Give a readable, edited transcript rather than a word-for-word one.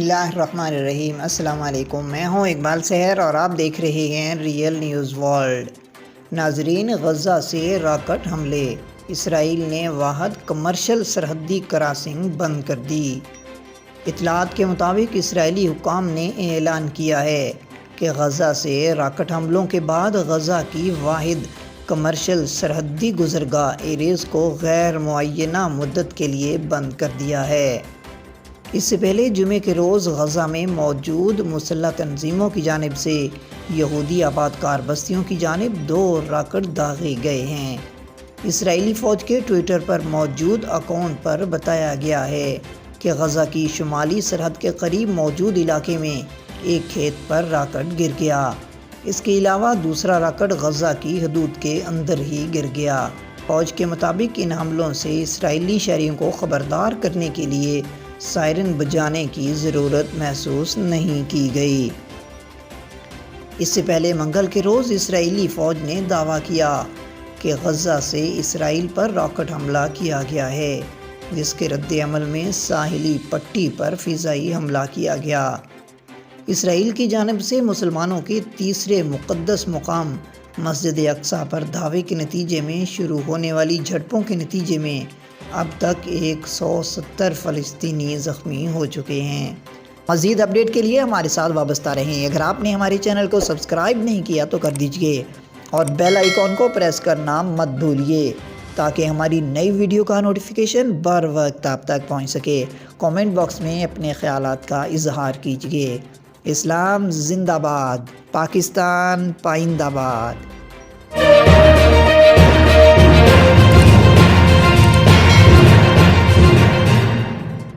اللہ الرحمن الرحیم۔ السلام علیکم، میں ہوں اقبال سحر اور آپ دیکھ رہے ہیں ریئل نیوز ورلڈ۔ ناظرین، غزہ سے راکٹ حملے، اسرائیل نے واحد کمرشل سرحدی کراسنگ بند کر دی۔ اطلاعات کے مطابق اسرائیلی حکام نے اعلان کیا ہے کہ غزہ سے راکٹ حملوں کے بعد غزہ کی واحد کمرشل سرحدی گزرگاہ ایریز کو غیر معینہ مدت کے لیے بند کر دیا ہے۔ اس سے پہلے جمعے کے روز غزہ میں موجود مسلح تنظیموں کی جانب سے یہودی آباد کار بستیوں کی جانب 2 راکٹ داغے گئے ہیں۔ اسرائیلی فوج کے ٹویٹر پر موجود اکاؤنٹ پر بتایا گیا ہے کہ غزہ کی شمالی سرحد کے قریب موجود علاقے میں ایک کھیت پر راکٹ گر گیا۔ اس کے علاوہ دوسرا راکٹ غزہ کی حدود کے اندر ہی گر گیا۔ فوج کے مطابق ان حملوں سے اسرائیلی شہریوں کو خبردار کرنے کے لیے سائرن بجانے کی ضرورت محسوس نہیں کی گئی۔ اس سے پہلے منگل کے روز اسرائیلی فوج نے دعویٰ کیا کہ غزہ سے اسرائیل پر راکٹ حملہ کیا گیا ہے، جس کے رد عمل میں ساحلی پٹی پر فضائی حملہ کیا گیا۔ اسرائیل کی جانب سے مسلمانوں کے تیسرے مقدس مقام مسجد اقصیٰ پر دھاوے کے نتیجے میں شروع ہونے والی جھڑپوں کے نتیجے میں اب تک 170 فلسطینی زخمی ہو چکے ہیں۔ مزید اپڈیٹ کے لیے ہمارے ساتھ وابستہ رہیں۔ اگر آپ نے ہمارے چینل کو سبسکرائب نہیں کیا تو کر دیجئے اور بیل آئیکن کو پریس کرنا مت بھولیے تاکہ ہماری نئی ویڈیو کا نوٹیفیکیشن بر وقت آپ تک پہنچ سکے۔ کامنٹ باکس میں اپنے خیالات کا اظہار کیجئے۔ اسلام زندہ باد، پاکستان پائندہ باد۔